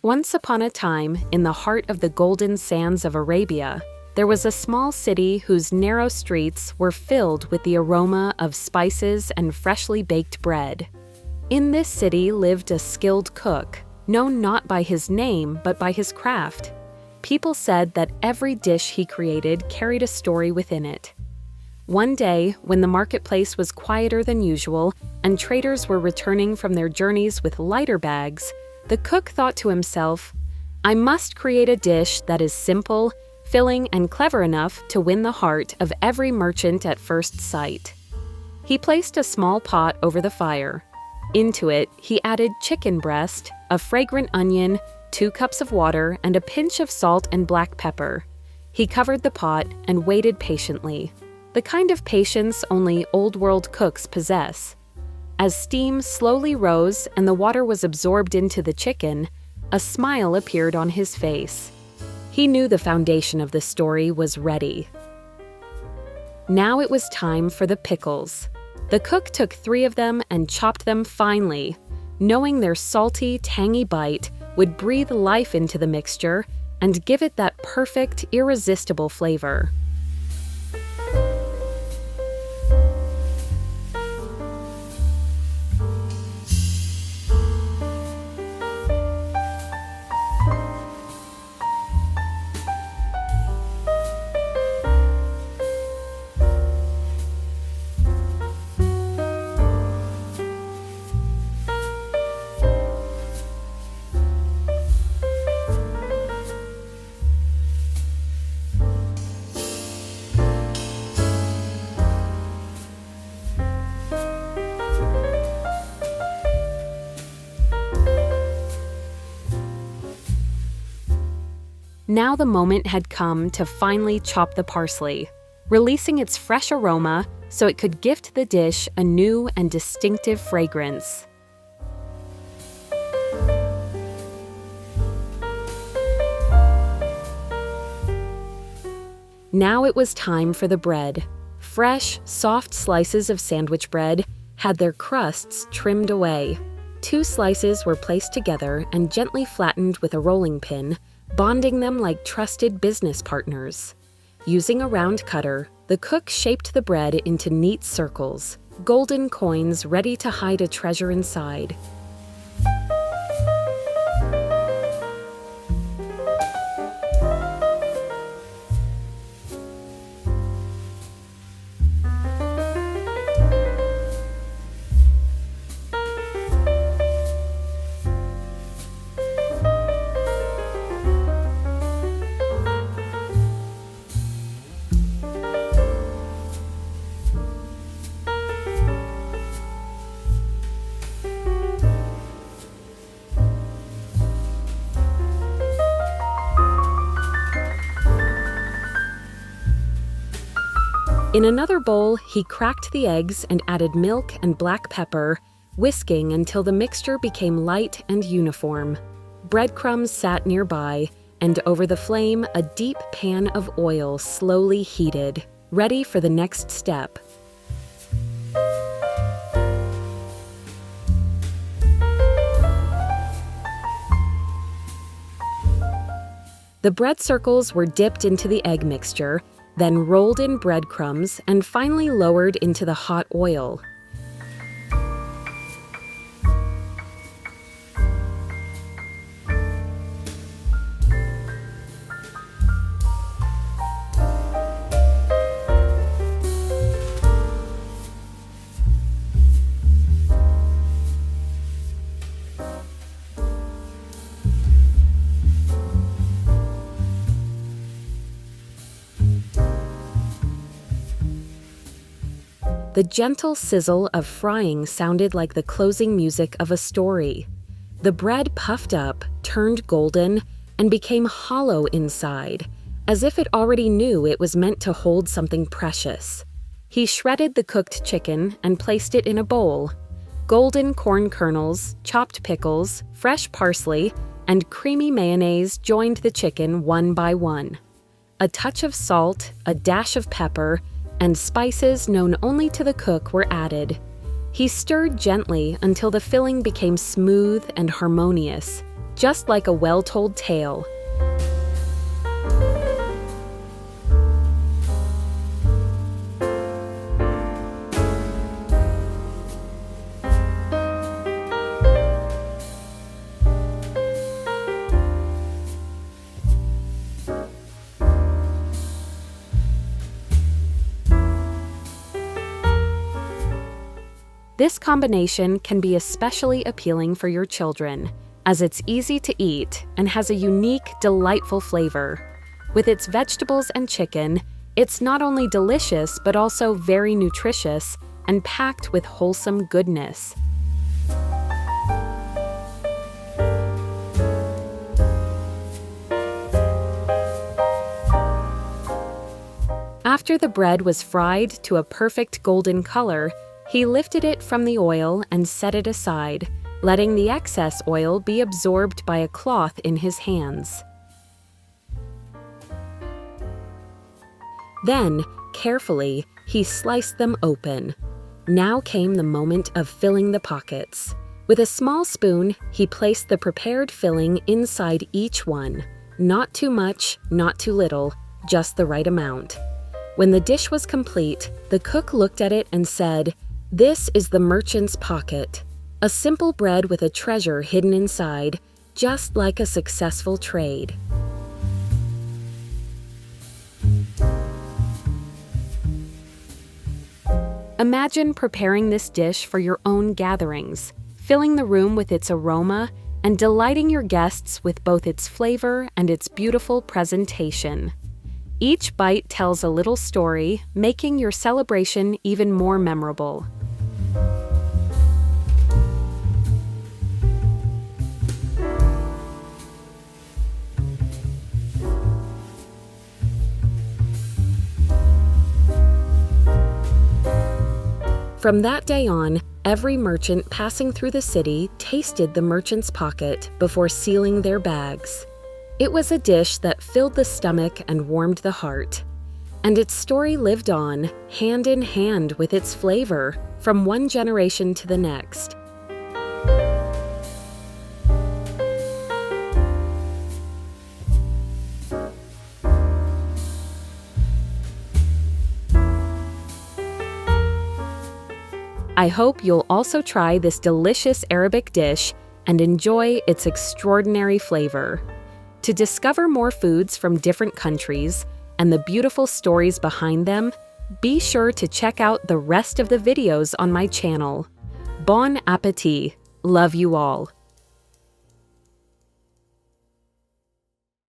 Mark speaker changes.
Speaker 1: Once upon a time, in the heart of the golden sands of Arabia, there was a small city whose narrow streets were filled with the aroma of spices and freshly baked bread. In this city lived a skilled cook, known not by his name but by his craft. People said that every dish he created carried a story within it. One day, when the marketplace was quieter than usual and traders were returning from their journeys with lighter bags, the cook thought to himself, "I must create a dish that is simple, filling, and clever enough to win the heart of every merchant at first sight." He placed a small pot over the fire. Into it, he added chicken breast, a fragrant onion, 2 cups of water, and a pinch of salt and black pepper. He covered the pot and waited patiently, the kind of patience only old-world cooks possess. As steam slowly rose and the water was absorbed into the chicken, a smile appeared on his face. He knew the foundation of the story was ready. Now it was time for the pickles. The cook took 3 of them and chopped them finely, knowing their salty, tangy bite would breathe life into the mixture and give it that perfect, irresistible flavor. Now the moment had come to finally chop the parsley, releasing its fresh aroma so it could gift the dish a new and distinctive fragrance. Now it was time for the bread. Fresh, soft slices of sandwich bread had their crusts trimmed away. 2 slices were placed together and gently flattened with a rolling pin, bonding them like trusted business partners. Using a round cutter, the cook shaped the bread into neat circles, golden coins ready to hide a treasure inside. In another bowl, he cracked the eggs and added milk and black pepper, whisking until the mixture became light and uniform. Breadcrumbs sat nearby, and over the flame, a deep pan of oil slowly heated, ready for the next step. The bread circles were dipped into the egg mixture, then rolled in breadcrumbs and finally lowered into the hot oil. The gentle sizzle of frying sounded like the closing music of a story. The bread puffed up, turned golden, and became hollow inside, as if it already knew it was meant to hold something precious. He shredded the cooked chicken and placed it in a bowl. Golden corn kernels, chopped pickles, fresh parsley, and creamy mayonnaise joined the chicken one by one. A touch of salt, a dash of pepper, and spices known only to the cook were added. He stirred gently until the filling became smooth and harmonious, just like a well-told tale. This combination can be especially appealing for your children, as it's easy to eat and has a unique, delightful flavor. With its vegetables and chicken, it's not only delicious but also very nutritious and packed with wholesome goodness. After the bread was fried to a perfect golden color, he lifted it from the oil and set it aside, letting the excess oil be absorbed by a cloth in his hands. Then, carefully, he sliced them open. Now came the moment of filling the pockets. With a small spoon, he placed the prepared filling inside each one. Not too much, not too little, just the right amount. When the dish was complete, the cook looked at it and said, "This is the merchant's pocket. A simple bread with a treasure hidden inside, just like a successful trade." Imagine preparing this dish for your own gatherings, filling the room with its aroma and delighting your guests with both its flavor and its beautiful presentation. Each bite tells a little story, making your celebration even more memorable. From that day on, every merchant passing through the city tasted the merchant's pocket before sealing their bags. It was a dish that filled the stomach and warmed the heart. And its story lived on, hand in hand with its flavor, from one generation to the next. I hope you'll also try this delicious Arabic dish and enjoy its extraordinary flavor. To discover more foods from different countries and the beautiful stories behind them, be sure to check out the rest of the videos on my channel. Bon appétit! Love you all!